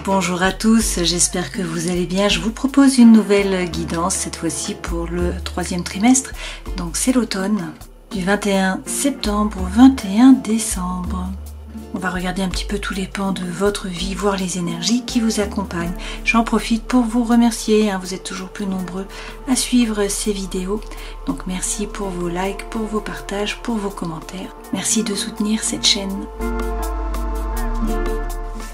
Bonjour à tous, j'espère que vous allez bien. Je vous propose une nouvelle guidance, cette fois-ci pour le troisième trimestre. Donc c'est l'automne, du 21 septembre au 21 décembre. On va regarder un petit peu tous les pans de votre vie, voir les énergies qui vous accompagnent. J'en profite pour vous remercier, vous êtes toujours plus nombreux à suivre ces vidéos. Donc merci pour vos likes, pour vos partages, pour vos commentaires. Merci de soutenir cette chaîne.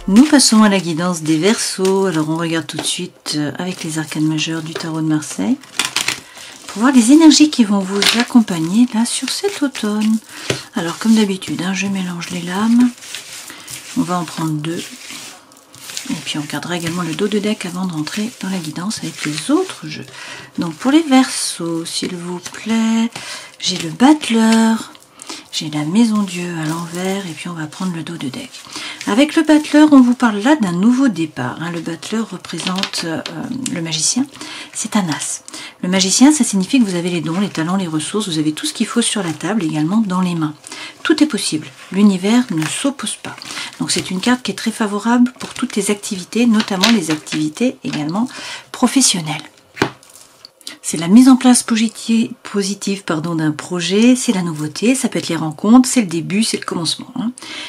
Nous passons à la guidance des Verseaux. Alors on regarde tout de suite avec les arcanes majeurs du tarot de Marseille pour voir les énergies qui vont vous accompagner là sur cet automne. Alors comme d'habitude, je mélange les lames. On va en prendre deux. Et puis on regardera également le dos de deck avant de rentrer dans la guidance avec les autres jeux. Donc pour les Verseaux, s'il vous plaît, j'ai le battleur. J'ai la maison Dieu à l'envers et puis on va prendre le dos de deck. Avec le battleur, on vous parle là d'un nouveau départ. Le battleur représente le magicien, c'est un as. Le magicien, ça signifie que vous avez les dons, les talents, les ressources, vous avez tout ce qu'il faut sur la table, également dans les mains. Tout est possible, l'univers ne s'oppose pas. Donc c'est une carte qui est très favorable pour toutes les activités, notamment les activités également professionnelles. C'est la mise en place positive d'un projet, c'est la nouveauté, ça peut être les rencontres, c'est le début, c'est le commencement.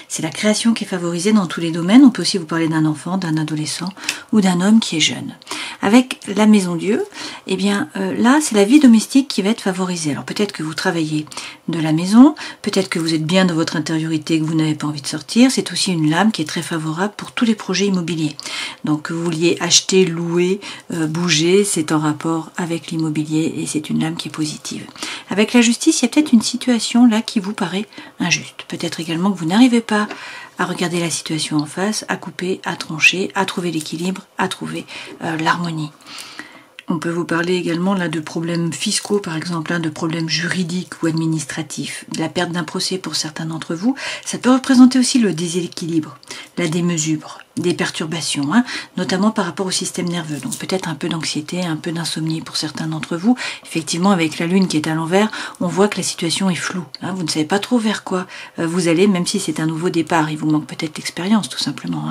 C'est la création qui est favorisée dans tous les domaines. On peut aussi vous parler d'un enfant, d'un adolescent ou d'un homme qui est jeune. Avec la maison Dieu, eh bien là c'est la vie domestique qui va être favorisée. Alors peut-être que vous travaillez de la maison, peut-être que vous êtes bien dans votre intériorité, que vous n'avez pas envie de sortir. C'est aussi une lame qui est très favorable pour tous les projets immobiliers. Donc que vous vouliez acheter, louer, bouger, c'est en rapport avec l'immobilier et c'est une lame qui est positive. Avec la justice, il y a peut-être une situation là qui vous paraît injuste. Peut-être également que vous n'arrivez pas à regarder la situation en face, à couper, à trancher, à trouver l'équilibre, à trouver l'harmonie. On peut vous parler également là de problèmes fiscaux, par exemple, de problèmes juridiques ou administratifs, de la perte d'un procès pour certains d'entre vous. Ça peut représenter aussi le déséquilibre, la démesure, des perturbations, notamment par rapport au système nerveux. Donc peut-être un peu d'anxiété, un peu d'insomnie pour certains d'entre vous. Effectivement, avec la lune qui est à l'envers, on voit que la situation est floue. Vous ne savez pas trop vers quoi vous allez, même si c'est un nouveau départ. Il vous manque peut-être l'expérience, tout simplement.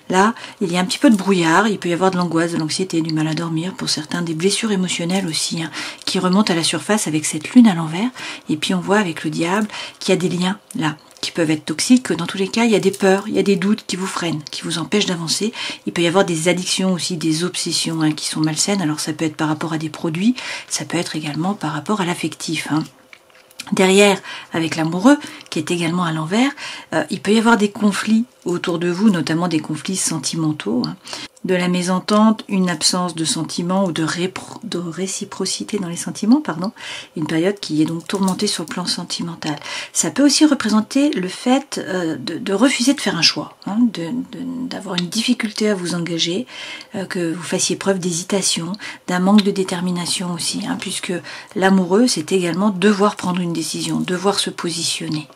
Là, il y a un petit peu de brouillard. Il peut y avoir de l'angoisse, de l'anxiété, du mal à dormir pour certains, des blessures émotionnelles aussi, qui remontent à la surface avec cette lune à l'envers. Et puis on voit avec le diable qu'il y a des liens là, qui peuvent être toxiques. Dans tous les cas, il y a des peurs, il y a des doutes qui vous freinent, qui vous empêchent d'avancer. Il peut y avoir des addictions aussi, des obsessions qui sont malsaines. Alors ça peut être par rapport à des produits, ça peut être également par rapport à l'affectif. Derrière, avec l'amoureux, qui est également à l'envers, il peut y avoir des conflits autour de vous, notamment des conflits sentimentaux. De la mésentente, une absence de sentiments ou de réciprocité dans les sentiments, une période qui est donc tourmentée sur le plan sentimental. Ça peut aussi représenter le fait de refuser de faire un choix, d'avoir une difficulté à vous engager, que vous fassiez preuve d'hésitation, d'un manque de détermination aussi, puisque l'amoureux, c'est également devoir prendre une décision, devoir se positionner.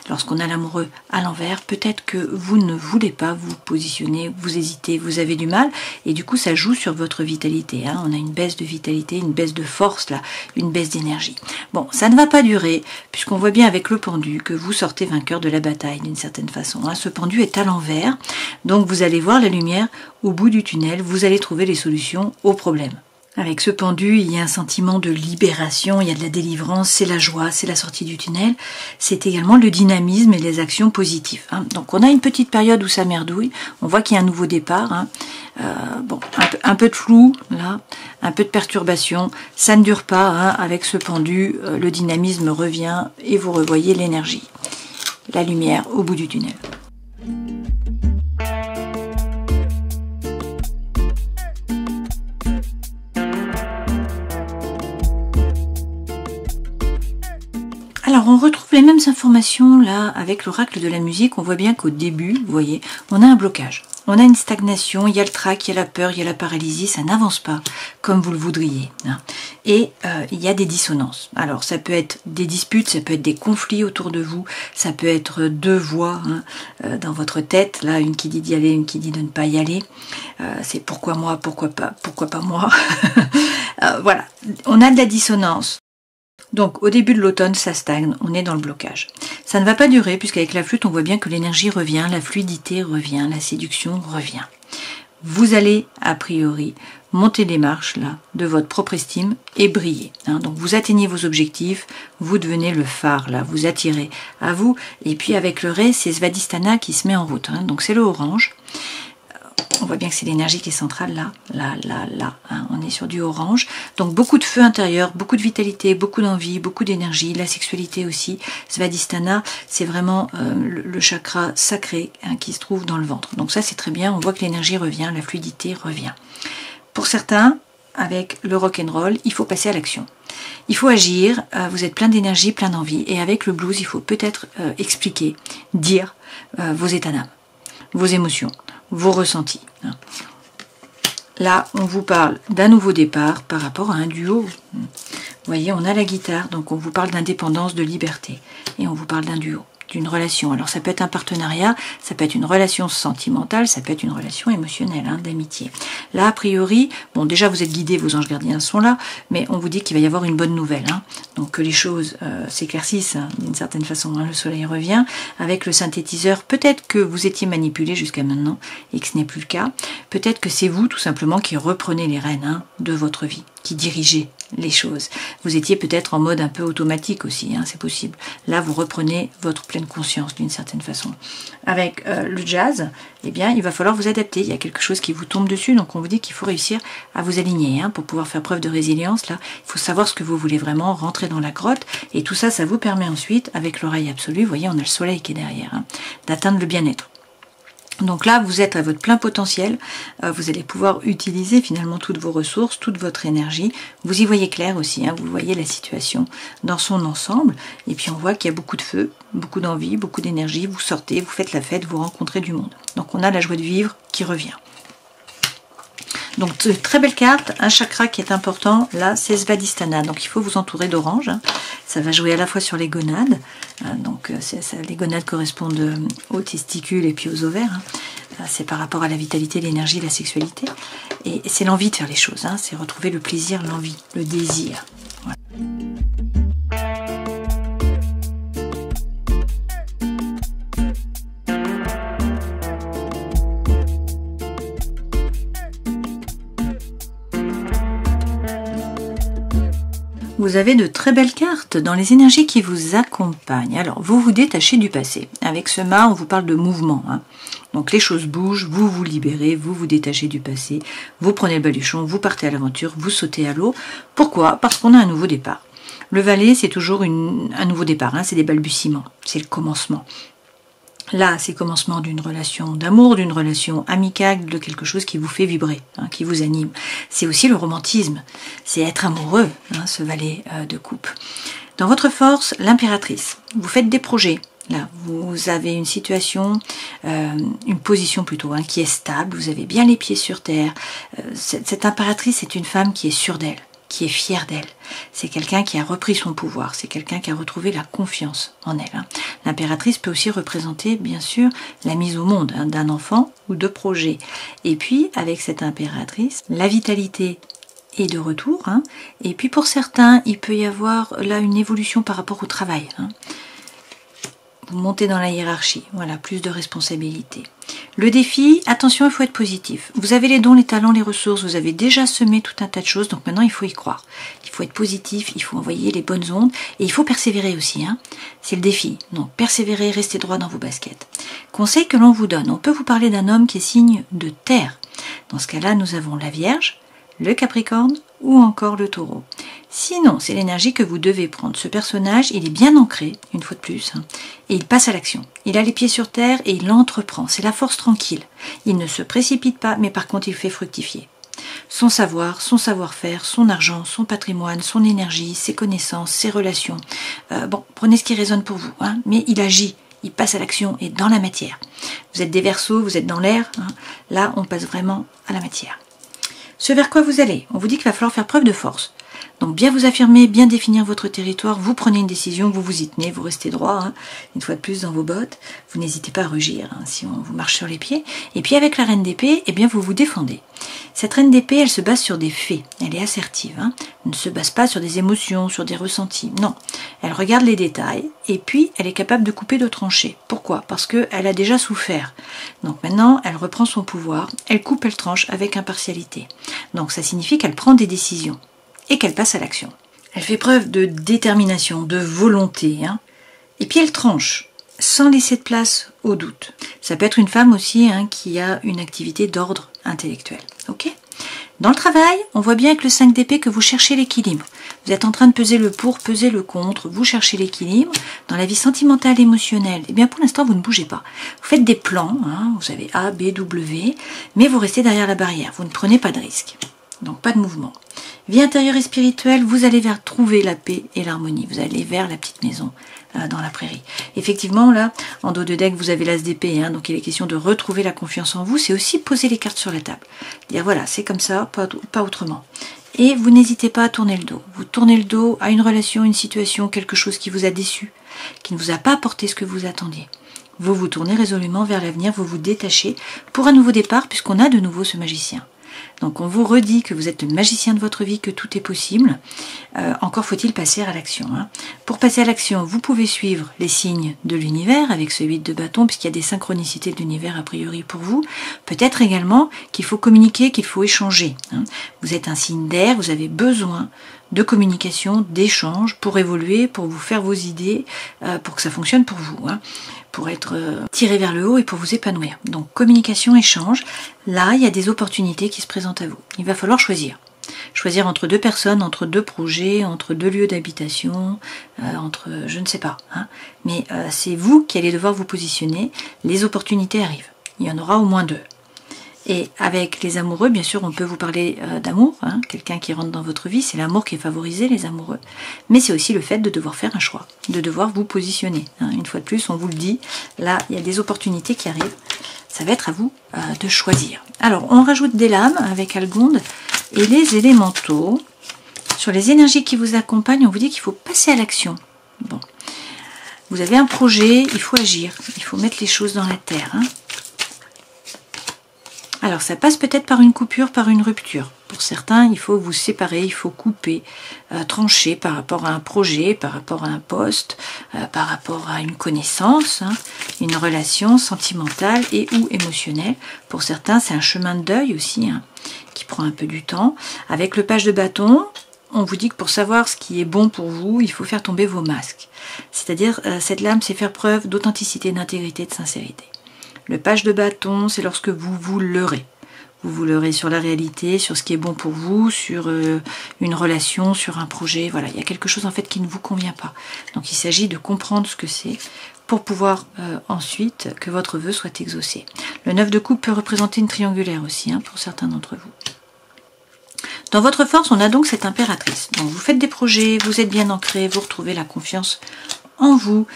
Lorsqu'on a l'amoureux à l'envers, peut-être que vous ne voulez pas vous positionner, vous hésitez, vous avez du mal, et du coup ça joue sur votre vitalité. On a une baisse de vitalité, une baisse de force là, une baisse d'énergie. Bon, ça ne va pas durer, puisqu'on voit bien avec le pendu que vous sortez vainqueur de la bataille d'une certaine façon. Ce pendu est à l'envers, donc vous allez voir la lumière au bout du tunnel, vous allez trouver les solutions aux problèmes. Avec ce pendu, il y a un sentiment de libération, il y a de la délivrance, c'est la joie, c'est la sortie du tunnel. C'est également le dynamisme et les actions positives. Donc on a une petite période où ça merdouille, on voit qu'il y a un nouveau départ. Un peu de flou, là, un peu de perturbation. Ça ne dure pas, avec ce pendu, le dynamisme revient et vous revoyez l'énergie. La lumière au bout du tunnel. Alors on retrouve les mêmes informations là avec l'oracle de la musique. On voit bien qu'au début, vous voyez, on a un blocage. On a une stagnation, il y a le trac, il y a la peur, il y a la paralysie, ça n'avance pas comme vous le voudriez. Et il y a des dissonances. Alors ça peut être des disputes, ça peut être des conflits autour de vous, ça peut être deux voix dans votre tête, là une qui dit d'y aller, une qui dit de ne pas y aller. C'est pourquoi moi, pourquoi pas moi. Voilà, on a de la dissonance. Donc au début de l'automne, ça stagne, on est dans le blocage. Ça ne va pas durer puisqu'avec la flûte, on voit bien que l'énergie revient, la fluidité revient, la séduction revient. vous allez a priori monter les marches là de votre propre estime et briller. Hein. Donc vous atteignez vos objectifs, vous devenez le phare là, vous attirez à vous. Et puis avec le Ré, c'est Svadhisthana qui se met en route. Hein. Donc c'est le orange. On voit bien que c'est l'énergie qui est centrale là, là. Hein. On est sur du orange. Donc beaucoup de feu intérieur, beaucoup de vitalité, beaucoup d'envie, beaucoup d'énergie, la sexualité aussi. Svadhisthana, c'est vraiment le chakra sacré hein, qui se trouve dans le ventre. Donc ça c'est très bien, on voit que l'énergie revient, la fluidité revient. Pour certains, avec le rock'n'roll, il faut passer à l'action. Il faut agir, vous êtes plein d'énergie, plein d'envie. Et avec le blues, il faut peut-être expliquer, dire vos états d'âme, vos émotions, vos ressentis. Là, on vous parle d'un nouveau départ par rapport à un duo. Vous voyez, on a la guitare, donc on vous parle d'indépendance, de liberté. Et on vous parle d'un duo, d'une relation. Alors ça peut être un partenariat, ça peut être une relation sentimentale, ça peut être une relation émotionnelle, hein, d'amitié. Là, a priori, bon déjà vous êtes guidés, vos anges gardiens sont là, mais on vous dit qu'il va y avoir une bonne nouvelle. Hein. Donc que les choses s'éclaircissent hein, d'une certaine façon. Hein. Le soleil revient avec le synthétiseur. Peut-être que vous étiez manipulé jusqu'à maintenant et que ce n'est plus le cas. Peut-être que c'est vous tout simplement qui reprenez les rênes hein, de votre vie, qui dirigez les choses. Vous étiez peut-être en mode un peu automatique aussi, hein, c'est possible. Là, vous reprenez votre pleine conscience d'une certaine façon. Avec le jazz, eh bien, il va falloir vous adapter. Il y a quelque chose qui vous tombe dessus, donc on vous dit qu'il faut réussir à vous aligner. Hein, pour pouvoir faire preuve de résilience, là, il faut savoir ce que vous voulez vraiment, rentrer dans la grotte, et tout ça, ça vous permet ensuite, avec l'oreille absolue, vous voyez, on a le soleil qui est derrière, hein, d'atteindre le bien-être. Donc là, vous êtes à votre plein potentiel, vous allez pouvoir utiliser finalement toutes vos ressources, toute votre énergie. Vous y voyez clair aussi, hein, vous voyez la situation dans son ensemble. Et puis on voit qu'il y a beaucoup de feu, beaucoup d'envie, beaucoup d'énergie. Vous sortez, vous faites la fête, vous rencontrez du monde. Donc on a la joie de vivre qui revient. Donc très belle carte, un chakra qui est important, là c'est Svadhisthana, donc il faut vous entourer d'orange, hein. Ça va jouer à la fois sur les gonades, donc les gonades correspondent aux testicules et puis aux ovaires, hein. C'est par rapport à la vitalité, l'énergie, la sexualité, et c'est l'envie de faire les choses, hein. C'est retrouver le plaisir, l'envie, le désir. Voilà. Vous avez de très belles cartes dans les énergies qui vous accompagnent. Alors, vous vous détachez du passé. Avec ce mât, on vous parle de mouvement. Hein. Donc, les choses bougent, vous vous libérez, vous vous détachez du passé, vous prenez le baluchon, vous partez à l'aventure, vous sautez à l'eau. Pourquoi? Parce qu'on a un nouveau départ. Le valet, c'est toujours un nouveau départ. Hein. C'est des balbutiements, c'est le commencement. Là, c'est le commencement d'une relation d'amour, d'une relation amicale, de quelque chose qui vous fait vibrer, hein, qui vous anime. C'est aussi le romantisme, c'est être amoureux, hein, ce valet de coupe. Dans votre force, l'impératrice, vous faites des projets. Là, vous avez une situation, une position plutôt, hein, qui est stable, vous avez bien les pieds sur terre. Cette impératrice, c'est une femme qui est sûre d'elle, qui est fière d'elle. C'est quelqu'un qui a repris son pouvoir, c'est quelqu'un qui a retrouvé la confiance en elle. Hein. L'impératrice peut aussi représenter, bien sûr, la mise au monde hein, d'un enfant ou de projet. Et puis, avec cette impératrice, la vitalité est de retour. Hein. Et puis, pour certains, il peut y avoir là une évolution par rapport au travail. Hein. Vous montez dans la hiérarchie, voilà, plus de responsabilités. Le défi, attention, il faut être positif. Vous avez les dons, les talents, les ressources, vous avez déjà semé tout un tas de choses, donc maintenant il faut y croire. Il faut être positif, il faut envoyer les bonnes ondes, et il faut persévérer aussi. Hein. C'est le défi, donc persévérer, restez droit dans vos baskets. Conseil que l'on vous donne, on peut vous parler d'un homme qui est signe de terre. Dans ce cas-là, nous avons la Vierge, le Capricorne ou encore le Taureau. Sinon, c'est l'énergie que vous devez prendre. Ce personnage, il est bien ancré, une fois de plus, hein, et il passe à l'action. Il a les pieds sur terre et il entreprend. C'est la force tranquille. Il ne se précipite pas, mais par contre, il fait fructifier. Son savoir, son savoir-faire, son argent, son patrimoine, son énergie, ses connaissances, ses relations. Bon, prenez ce qui résonne pour vous, hein, mais il agit. Il passe à l'action et dans la matière. Vous êtes des Verseaux, vous êtes dans l'air. Hein, là, on passe vraiment à la matière. Ce vers quoi vous allez, on vous dit qu'il va falloir faire preuve de force. Donc bien vous affirmer, bien définir votre territoire, vous prenez une décision, vous vous y tenez, vous restez droit, hein, une fois de plus dans vos bottes, vous n'hésitez pas à rugir hein, si on vous marche sur les pieds. Et puis avec la reine d'épée, eh bien vous vous défendez. Cette reine d'épée, elle se base sur des faits, elle est assertive, hein, elle ne se base pas sur des émotions, sur des ressentis, non. Elle regarde les détails et puis elle est capable de couper, de trancher. Pourquoi? Parce qu'elle a déjà souffert. Donc maintenant, elle reprend son pouvoir, elle coupe, elle tranche avec impartialité. Donc ça signifie qu'elle prend des décisions et qu'elle passe à l'action. Elle fait preuve de détermination, de volonté, hein, et puis elle tranche, sans laisser de place au doute. Ça peut être une femme aussi hein, qui a une activité d'ordre intellectuel. Ok ? Dans le travail, on voit bien avec le 5 d'épée que vous cherchez l'équilibre. Vous êtes en train de peser le pour, peser le contre, vous cherchez l'équilibre. Dans la vie sentimentale, émotionnelle, eh bien pour l'instant, vous ne bougez pas. Vous faites des plans, hein, vous avez A, B, W, mais vous restez derrière la barrière, vous ne prenez pas de risque. Donc pas de mouvement. Vie intérieure et spirituelle, vous allez vers trouver la paix et l'harmonie. Vous allez vers la petite maison dans la prairie. Effectivement, là, en dos de deck, vous avez l'as d'épée, hein, donc il est question de retrouver la confiance en vous. C'est aussi poser les cartes sur la table. Dire voilà, c'est comme ça, pas autrement. Et vous n'hésitez pas à tourner le dos. Vous tournez le dos à une relation, une situation, quelque chose qui vous a déçu, qui ne vous a pas apporté ce que vous attendiez. Vous vous tournez résolument vers l'avenir, vous vous détachez pour un nouveau départ, puisqu'on a de nouveau ce magicien. Donc on vous redit que vous êtes le magicien de votre vie, que tout est possible. Encore faut-il passer à l'action. Hein. Pour passer à l'action, vous pouvez suivre les signes de l'univers avec ce 8 de bâton, puisqu'il y a des synchronicités de l'univers a priori pour vous. Peut-être également qu'il faut communiquer, qu'il faut échanger. Hein. Vous êtes un signe d'air, vous avez besoin de communication, d'échange pour évoluer, pour vous faire vos idées, pour que ça fonctionne pour vous. Hein. Pour être tiré vers le haut et pour vous épanouir. Donc communication, échange, là il y a des opportunités qui se présentent à vous. Il va falloir choisir. Choisir entre deux personnes, entre deux projets, entre deux lieux d'habitation, entre je ne sais pas. Hein. Mais c'est vous qui allez devoir vous positionner. Les opportunités arrivent. Il y en aura au moins deux. Et avec les amoureux, bien sûr, on peut vous parler d'amour, hein, quelqu'un qui rentre dans votre vie, c'est l'amour qui est favorisé, les amoureux. Mais c'est aussi le fait de devoir faire un choix, de devoir vous positionner. Hein. Une fois de plus, on vous le dit, là, il y a des opportunités qui arrivent. Ça va être à vous de choisir. Alors, on rajoute des lames avec Algonde et les élémentaux. Sur les énergies qui vous accompagnent, on vous dit qu'il faut passer à l'action. Bon, vous avez un projet, il faut agir, il faut mettre les choses dans la terre, hein. Alors ça passe peut-être par une coupure, par une rupture. Pour certains, il faut vous séparer, il faut couper, trancher par rapport à un projet, par rapport à un poste, par rapport à une connaissance, hein, une relation sentimentale et ou émotionnelle. Pour certains, c'est un chemin de deuil aussi, hein, qui prend un peu du temps. Avec le page de bâton, on vous dit que pour savoir ce qui est bon pour vous, il faut faire tomber vos masques. C'est-à-dire, cette lame, c'est faire preuve d'authenticité, d'intégrité, de sincérité. Le page de bâton, c'est lorsque vous vous leurrez. Vous vous leurrez sur la réalité, sur ce qui est bon pour vous, sur une relation, sur un projet. Voilà, il y a quelque chose en fait qui ne vous convient pas. Donc il s'agit de comprendre ce que c'est pour pouvoir ensuite que votre vœu soit exaucé. Le 9 de coupe peut représenter une triangulaire aussi, hein, pour certains d'entre vous. Dans votre force, on a donc cette impératrice. Donc vous faites des projets, vous êtes bien ancré, vous retrouvez la confiance en vous.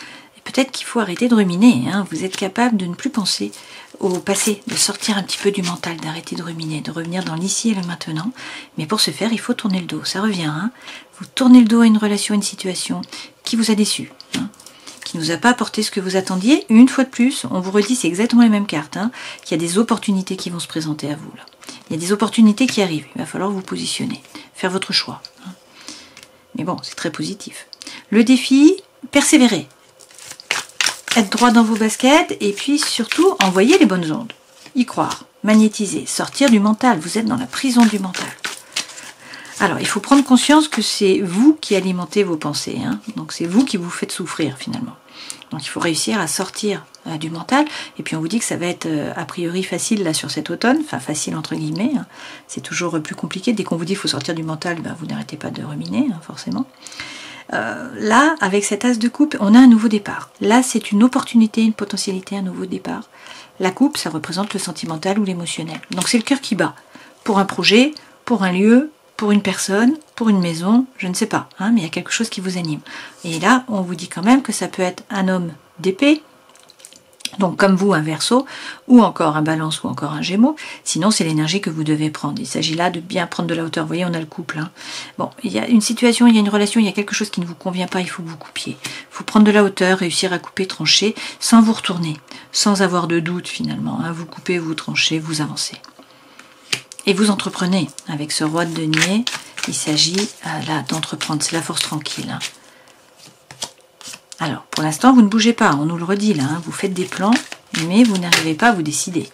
Peut-être qu'il faut arrêter de ruminer, hein. Vous êtes capable de ne plus penser au passé, de sortir un petit peu du mental, d'arrêter de ruminer, de revenir dans l'ici et le maintenant. Mais pour ce faire, il faut tourner le dos, ça revient. Hein. Vous tournez le dos à une relation, une situation qui vous a déçu, hein, qui ne vous a pas apporté ce que vous attendiez. Une fois de plus, on vous redit, c'est exactement les mêmes cartes, hein, qu'il y a des opportunités qui vont se présenter à vous. Là. Il y a des opportunités qui arrivent, il va falloir vous positionner, faire votre choix. Hein. Mais bon, c'est très positif. Le défi, persévérer. Être droit dans vos baskets et puis surtout envoyer les bonnes ondes, y croire, magnétiser, sortir du mental, vous êtes dans la prison du mental. Alors il faut prendre conscience que c'est vous qui alimentez vos pensées, hein. Donc c'est vous qui vous faites souffrir finalement. Donc il faut réussir à sortir du mental et puis on vous dit que ça va être a priori facile là sur cet automne, enfin facile entre guillemets, hein. C'est toujours plus compliqué, dès qu'on vous dit qu'il faut sortir du mental, ben, vous n'arrêtez pas de ruminer hein, forcément. Là, avec cet as de coupe, on a un nouveau départ. Là, c'est une opportunité, une potentialité, un nouveau départ. La coupe, ça représente le sentimental ou l'émotionnel. Donc c'est le cœur qui bat. Pour un projet, pour un lieu, pour une personne, pour une maison, je ne sais pas. Hein, mais il y a quelque chose qui vous anime. Et là, on vous dit quand même que ça peut être un homme d'épée, Donc comme vous, un Verseau, ou encore un Balance, ou encore un Gémeaux, sinon c'est l'énergie que vous devez prendre. Il s'agit là de bien prendre de la hauteur. Vous voyez, on a le couple. Hein. Bon, il y a une situation, il y a une relation, il y a quelque chose qui ne vous convient pas, il faut que vous coupiez. Il faut prendre de la hauteur, réussir à couper, trancher, sans vous retourner, sans avoir de doute finalement. Hein. Vous coupez, vous tranchez, vous avancez. Et vous entreprenez. Avec ce roi de denier, il s'agit là d'entreprendre, c'est la force tranquille. Hein. Alors, pour l'instant, vous ne bougez pas, on nous le redit là, hein, vous faites des plans, mais vous n'arrivez pas à vous décider.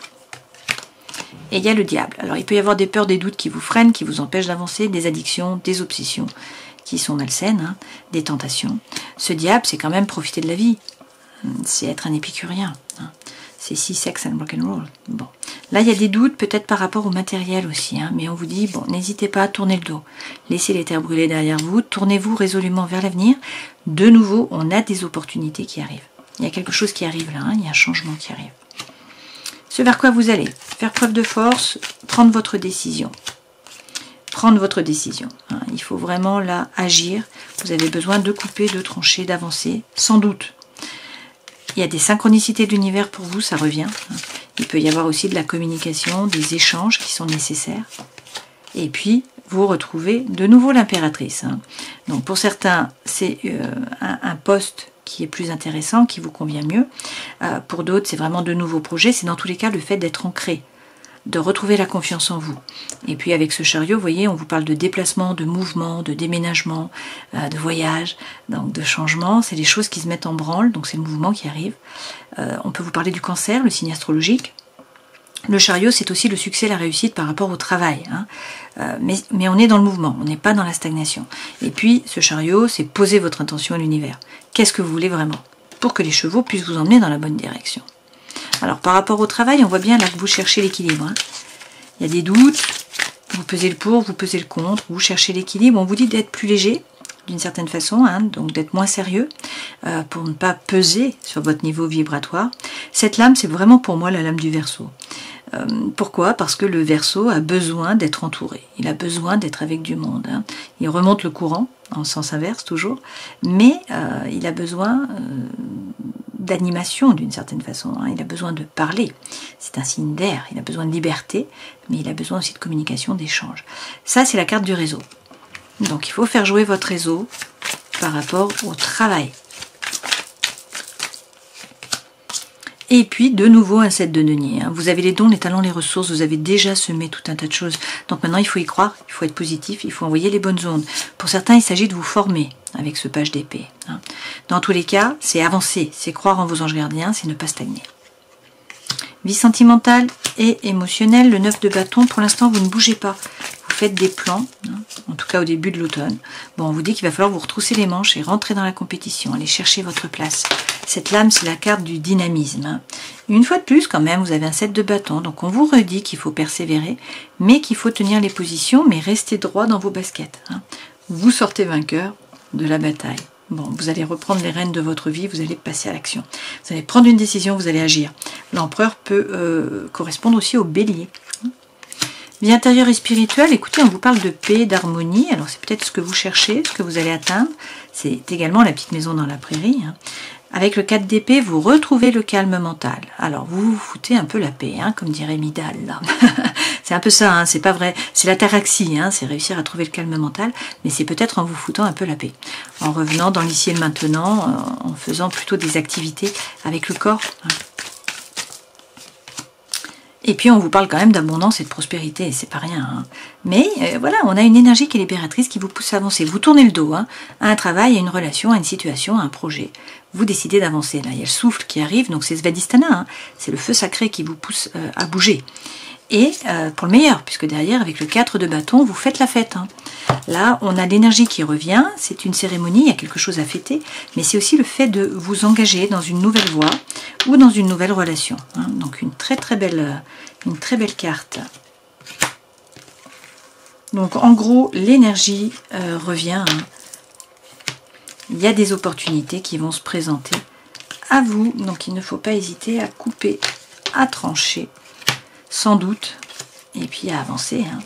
Et il y a le diable. Alors, il peut y avoir des peurs, des doutes qui vous freinent, qui vous empêchent d'avancer, des addictions, des obsessions qui sont malsaines, hein, des tentations. Ce diable, c'est quand même profiter de la vie. C'est être un épicurien. Hein. C'est si sex and rock'n'roll. Bon. Là, il y a des doutes peut-être par rapport au matériel aussi, hein, mais on vous dit, bon, n'hésitez pas à tourner le dos. Laissez les terres brûlées derrière vous, tournez-vous résolument vers l'avenir. De nouveau, on a des opportunités qui arrivent. Il y a quelque chose qui arrive là, hein, il y a un changement qui arrive. Ce vers quoi vous allez, faire preuve de force, prendre votre décision. Prendre votre décision. Hein. Il faut vraiment là agir. Vous avez besoin de couper, de trancher, d'avancer, sans doute. Il y a des synchronicités de l'univers pour vous, ça revient. Il peut y avoir aussi de la communication, des échanges qui sont nécessaires. Et puis, vous retrouvez de nouveau l'impératrice. Hein. Donc, pour certains, c'est un poste qui est plus intéressant, qui vous convient mieux. Pour d'autres, c'est vraiment de nouveaux projets. C'est dans tous les cas le fait d'être ancré, de retrouver la confiance en vous. Et puis avec ce chariot, vous voyez, on vous parle de déplacement, de mouvement, de déménagement, de voyage, donc de changement. C'est les choses qui se mettent en branle, donc c'est le mouvement qui arrive. On peut vous parler du Cancer, le signe astrologique. Le chariot, c'est aussi le succès, la réussite par rapport au travail. Hein. Mais on est dans le mouvement, on n'est pas dans la stagnation. Et puis, ce chariot, c'est poser votre intention à l'univers. Qu'est-ce que vous voulez vraiment? Pour que les chevaux puissent vous emmener dans la bonne direction. Alors, par rapport au travail, on voit bien là que vous cherchez l'équilibre. Hein. Il y a des doutes, vous pesez le pour, vous pesez le contre, vous cherchez l'équilibre. On vous dit d'être plus léger, d'une certaine façon, hein, donc d'être moins sérieux, pour ne pas peser sur votre niveau vibratoire. Cette lame, c'est vraiment pour moi la lame du Verseau. Pourquoi? Parce que le Verseau a besoin d'être entouré. Il a besoin d'être avec du monde. Hein. Il remonte le courant, en sens inverse toujours, mais il a besoin d'animation d'une certaine façon. Hein. Il a besoin de parler. C'est un signe d'air. Il a besoin de liberté, mais il a besoin aussi de communication, d'échange. Ça, c'est la carte du réseau. Donc, il faut faire jouer votre réseau par rapport au travail. Et puis, de nouveau, un 7 de denier. Hein. Vous avez les dons, les talents, les ressources. Vous avez déjà semé tout un tas de choses. Donc maintenant, il faut y croire, il faut être positif, il faut envoyer les bonnes ondes. Pour certains, il s'agit de vous former avec ce page d'épée. Hein. Dans tous les cas, c'est avancer, c'est croire en vos anges gardiens, c'est ne pas stagner. Vie sentimentale et émotionnelle, le 9 de bâton. Pour l'instant, vous ne bougez pas. Vous faites des plans, hein, en tout cas au début de l'automne. Bon, on vous dit qu'il va falloir vous retrousser les manches et rentrer dans la compétition, aller chercher votre place. Cette lame, c'est la carte du dynamisme. Hein. Une fois de plus, quand même, vous avez un 7 de bâton. Donc, on vous redit qu'il faut persévérer, mais qu'il faut tenir les positions, mais rester droit dans vos baskets. Hein. Vous sortez vainqueur de la bataille. Bon, vous allez reprendre les rênes de votre vie, vous allez passer à l'action. Vous allez prendre une décision, vous allez agir. L'empereur peut correspondre aussi au bélier. Vie intérieure et spirituelle, écoutez, on vous parle de paix, d'harmonie. Alors, c'est peut-être ce que vous cherchez, ce que vous allez atteindre. C'est également la petite maison dans la prairie. Hein. Avec le 4 d'épée, vous retrouvez le calme mental. Alors, vous vous foutez un peu la paix, hein, comme dirait Midal. C'est un peu ça, hein, c'est pas vrai. C'est l'ataraxie, hein, c'est réussir à trouver le calme mental, mais c'est peut-être en vous foutant un peu la paix. En revenant dans l'ici et le maintenant, en faisant plutôt des activités avec le corps. Hein. Et puis on vous parle quand même d'abondance et de prospérité, c'est pas rien. Hein. Mais voilà, on a une énergie qui est libératrice qui vous pousse à avancer. Vous tournez le dos hein, à un travail, à une relation, à une situation, à un projet. Vous décidez d'avancer. Là, il y a le souffle qui arrive, donc c'est Svadhisthana, hein. C'est le feu sacré qui vous pousse à bouger. Et pour le meilleur, puisque derrière, avec le 4 de bâton, vous faites la fête. Hein. Là, on a l'énergie qui revient, c'est une cérémonie, il y a quelque chose à fêter, mais c'est aussi le fait de vous engager dans une nouvelle voie ou dans une nouvelle relation. Hein. Donc une très belle carte. Donc en gros, l'énergie revient. Hein. Il y a des opportunités qui vont se présenter à vous, donc il ne faut pas hésiter à couper, à trancher, sans doute, et puis à avancer. Hein.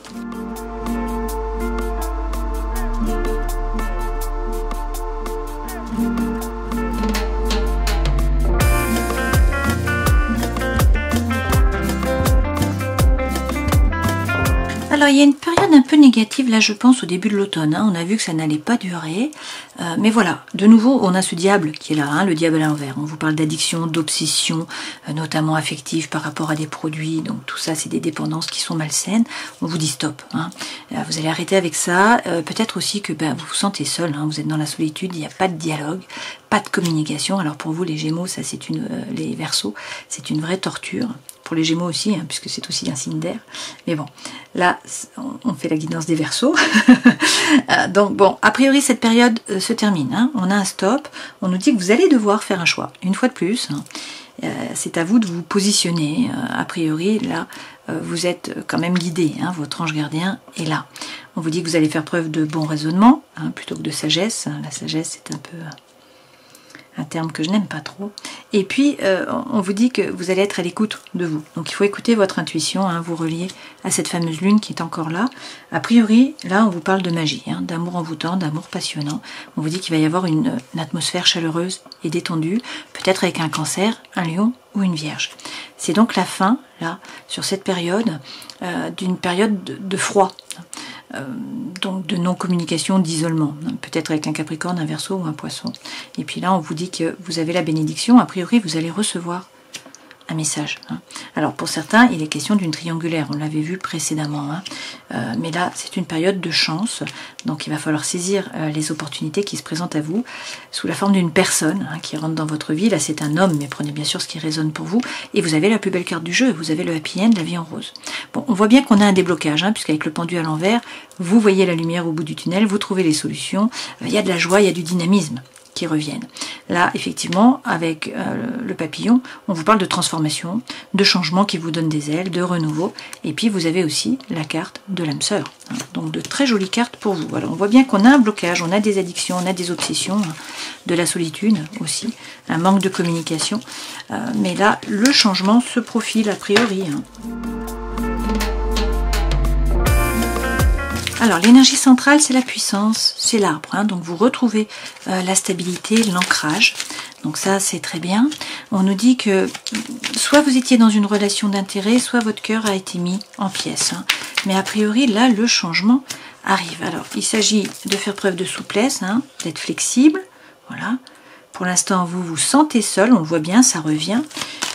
Alors, il y a une période un peu négative, là, je pense, au début de l'automne. Hein. On a vu que ça n'allait pas durer. Mais voilà, de nouveau, on a ce diable qui est là, hein, le diable à l'envers. On vous parle d'addiction, d'obsession, notamment affective par rapport à des produits. Donc, tout ça, c'est des dépendances qui sont malsaines. On vous dit stop. Hein. Vous allez arrêter avec ça. Peut-être aussi que vous vous sentez seul. Hein. Vous êtes dans la solitude, il n'y a pas de dialogue, pas de communication. Alors, pour vous, les Gémeaux, ça, c'est les Verseaux, c'est une vraie torture. Pour les Gémeaux aussi, hein, puisque c'est aussi un signe d'air. Mais bon, là, on fait la guidance des Verseaux. Donc bon, a priori, cette période se termine. Hein. On a un stop. On nous dit que vous allez devoir faire un choix. Une fois de plus, hein, c'est à vous de vous positionner. A priori, là, vous êtes quand même guidé. Hein, votre ange gardien est là. On vous dit que vous allez faire preuve de bon raisonnement, hein, plutôt que de sagesse. La sagesse, c'est un peu... un terme que je n'aime pas trop. Et puis, on vous dit que vous allez être à l'écoute de vous. Donc, il faut écouter votre intuition, hein, vous relier à cette fameuse lune qui est encore là. A priori, là, on vous parle de magie, hein, d'amour envoûtant, d'amour passionnant. On vous dit qu'il va y avoir une atmosphère chaleureuse et détendue, peut-être avec un Cancer, un Lion ou une Vierge. C'est donc la fin, là, sur cette période, d'une période de froid. Donc de non-communication, d'isolement, peut-être avec un Capricorne, un Verseau ou un Poisson. Et puis là, on vous dit que vous avez la bénédiction. A priori, vous allez recevoir un message. Hein. Alors pour certains, il est question d'une triangulaire. On l'avait vu précédemment. Hein. Mais là, c'est une période de chance. Donc il va falloir saisir les opportunités qui se présentent à vous sous la forme d'une personne, hein, qui rentre dans votre vie. Là, c'est un homme, mais prenez bien sûr ce qui résonne pour vous. Et vous avez la plus belle carte du jeu. Vous avez le happy end, la vie en rose. Bon, on voit bien qu'on a un déblocage, hein, puisqu'avec le pendu à l'envers, vous voyez la lumière au bout du tunnel, vous trouvez les solutions. Il y a de la joie, il y a du dynamisme qui reviennent. Là, effectivement, avec le papillon, on vous parle de transformation, de changement qui vous donne des ailes, de renouveau. Et puis, vous avez aussi la carte de l'âme sœur. Hein. Donc, de très jolies cartes pour vous. Alors, on voit bien qu'on a un blocage, on a des addictions, on a des obsessions, hein, de la solitude aussi, un manque de communication. Mais là, le changement se profile a priori. Hein. Alors, l'énergie centrale, c'est la puissance, c'est l'arbre. Hein, donc, vous retrouvez la stabilité, l'ancrage. Donc ça, c'est très bien. On nous dit que soit vous étiez dans une relation d'intérêt, soit votre cœur a été mis en pièces. Hein. Mais a priori, là, le changement arrive. Alors, il s'agit de faire preuve de souplesse, hein, d'être flexible. Voilà. Pour l'instant, vous vous sentez seul, on le voit bien, ça revient.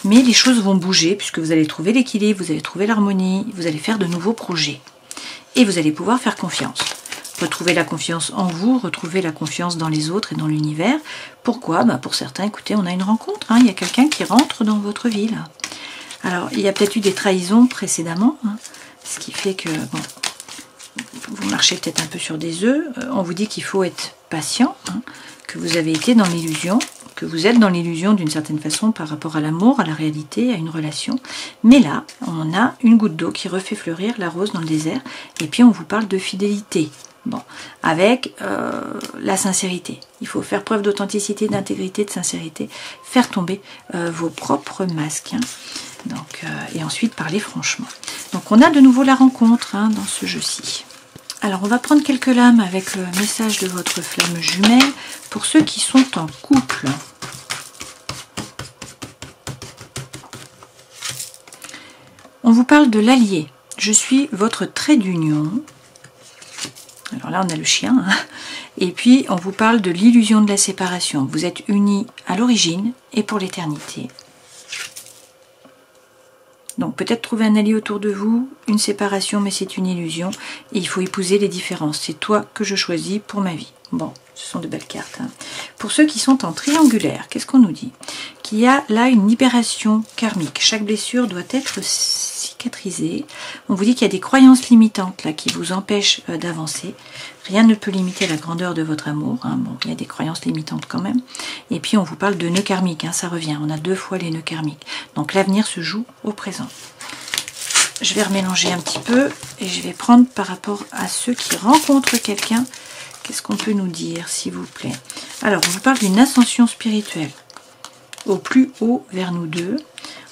Mais les choses vont bouger, puisque vous allez trouver l'équilibre, vous allez trouver l'harmonie, vous allez faire de nouveaux projets. Et vous allez pouvoir faire confiance. Retrouver la confiance en vous, retrouver la confiance dans les autres et dans l'univers. Pourquoi? Pour certains, écoutez, on a une rencontre. Hein, il y a quelqu'un qui rentre dans votre vie, là. Alors, il y a peut-être eu des trahisons précédemment. Hein, ce qui fait que, bon, vous marchez peut-être un peu sur des œufs. On vous dit qu'il faut être patient, hein, que vous avez été dans l'illusion, que vous êtes dans l'illusion d'une certaine façon par rapport à l'amour, à la réalité, à une relation. Mais là, on a une goutte d'eau qui refait fleurir la rose dans le désert. Et puis, on vous parle de fidélité. Bon, avec la sincérité. Il faut faire preuve d'authenticité, d'intégrité, de sincérité. Faire tomber vos propres masques. Hein. Donc, et ensuite, parler franchement. Donc, on a de nouveau la rencontre, hein, dans ce jeu-ci. Alors, on va prendre quelques lames avec le message de votre flamme jumelle pour ceux qui sont en couple. On vous parle de l'allié. Je suis votre trait d'union. Alors là, on a le chien. Hein. Et puis, on vous parle de l'illusion de la séparation. Vous êtes unis à l'origine et pour l'éternité. Donc peut-être trouver un allié autour de vous, une séparation, mais c'est une illusion. Et il faut épouser les différences. C'est toi que je choisis pour ma vie. Bon, ce sont de belles cartes. Hein. Pour ceux qui sont en triangulaire, qu'est-ce qu'on nous dit? Qu'il y a là une libération karmique. Chaque blessure doit être cicatrisée. On vous dit qu'il y a des croyances limitantes là qui vous empêchent d'avancer. Rien ne peut limiter la grandeur de votre amour. Hein. Bon, il y a des croyances limitantes quand même. Et puis on vous parle de nœuds karmiques. Hein, ça revient. On a 2 fois les nœuds karmiques. Donc l'avenir se joue au présent. Je vais remélanger un petit peu et je vais prendre par rapport à ceux qui rencontrent quelqu'un. Qu'est-ce qu'on peut nous dire, s'il vous plaît? Alors, on vous parle d'une ascension spirituelle au plus haut vers nous deux.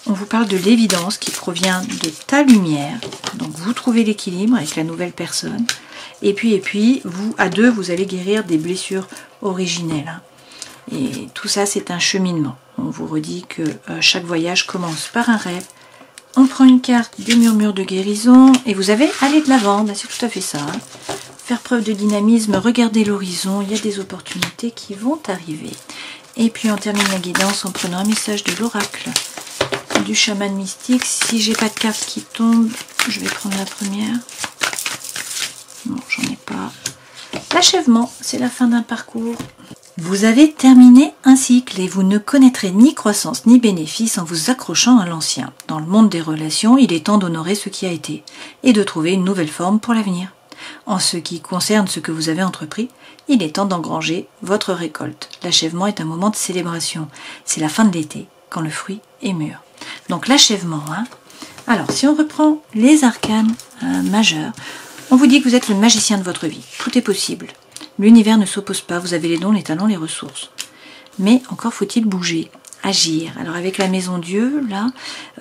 On vous parle de l'évidence qui provient de ta lumière. Donc, vous trouvez l'équilibre avec la nouvelle personne. Et puis, vous, à deux, vous allez guérir des blessures originelles. Et tout ça, c'est un cheminement. On vous redit que chaque voyage commence par un rêve, on prend une carte des murmures de guérison et vous avez aller de l'avant, c'est tout à fait ça. Hein. Faire preuve de dynamisme, regardez l'horizon, il y a des opportunités qui vont arriver. Et puis on termine la guidance en prenant un message de l'oracle du chaman mystique. Si j'ai pas de carte qui tombe, je vais prendre la première. Non, j'en ai pas. L'achèvement, c'est la fin d'un parcours. Vous avez terminé un cycle et vous ne connaîtrez ni croissance ni bénéfice en vous accrochant à l'ancien. Dans le monde des relations, il est temps d'honorer ce qui a été et de trouver une nouvelle forme pour l'avenir. En ce qui concerne ce que vous avez entrepris, il est temps d'engranger votre récolte. L'achèvement est un moment de célébration. C'est la fin de l'été, quand le fruit est mûr. Donc l'achèvement. Hein. Alors, si on reprend les arcanes majeurs, on vous dit que vous êtes le magicien de votre vie. Tout est possible. L'univers ne s'oppose pas. Vous avez les dons, les talents, les ressources. Mais encore faut-il bouger, agir. Alors avec la maison Dieu, là,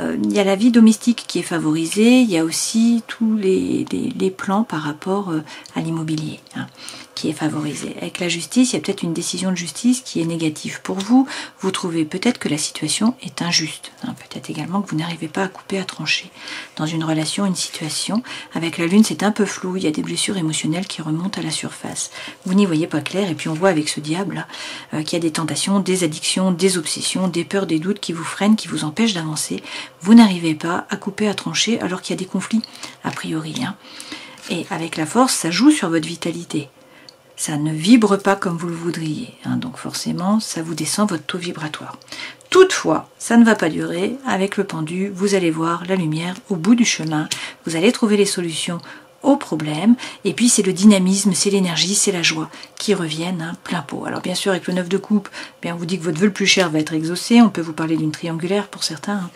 il y a la vie domestique qui est favorisée. Il y a aussi tous les plans par rapport à l'immobilier. Hein, qui est favorisé. Avec la justice, il y a peut-être une décision de justice qui est négative pour vous. Vous trouvez peut-être que la situation est injuste. Hein. Peut-être également que vous n'arrivez pas à couper, à trancher. Dans une relation, une situation, avec la lune, c'est un peu flou. Il y a des blessures émotionnelles qui remontent à la surface. Vous n'y voyez pas clair. Et puis on voit avec ce diable qu'il y a des tentations, des addictions, des obsessions, des peurs, des doutes qui vous freinent, qui vous empêchent d'avancer. Vous n'arrivez pas à couper, à trancher, alors qu'il y a des conflits, a priori. Hein. Et avec la force, ça joue sur votre vitalité. Ça ne vibre pas comme vous le voudriez. Hein, donc forcément, ça vous descend votre taux vibratoire. Toutefois, ça ne va pas durer. Avec le pendu, vous allez voir la lumière au bout du chemin. Vous allez trouver les solutions aux problèmes. Et puis, c'est le dynamisme, c'est l'énergie, c'est la joie qui reviennent hein, plein pot. Alors bien sûr, avec le 9 de coupe, bien, on vous dit que votre vœu le plus cher va être exaucé. On peut vous parler d'une triangulaire pour certains. Hein.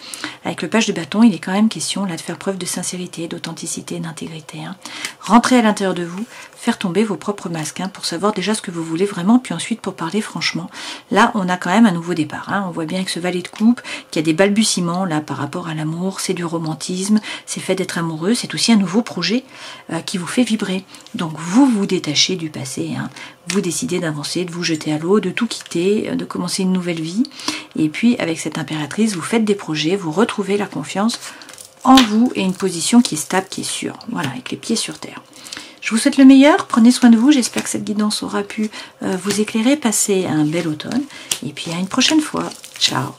Avec le page de bâton, il est quand même question là de faire preuve de sincérité, d'authenticité, d'intégrité. Hein. Rentrez à l'intérieur de vous, faire tomber vos propres masques hein, pour savoir déjà ce que vous voulez vraiment, puis ensuite pour parler franchement. Là, on a quand même un nouveau départ. Hein. On voit bien avec ce valet de coupe qu'il y a des balbutiements là par rapport à l'amour, c'est du romantisme, c'est le fait d'être amoureux, c'est aussi un nouveau projet qui vous fait vibrer. Donc vous vous détachez du passé, hein. Vous décidez d'avancer, de vous jeter à l'eau, de tout quitter, de commencer une nouvelle vie. Et puis avec cette impératrice, vous faites des projets, vous retrouvez la confiance en vous et une position qui est stable, qui est sûre. Voilà, avec les pieds sur terre. Je vous souhaite le meilleur, prenez soin de vous, j'espère que cette guidance aura pu vous éclairer, passez un bel automne, et puis à une prochaine fois. Ciao.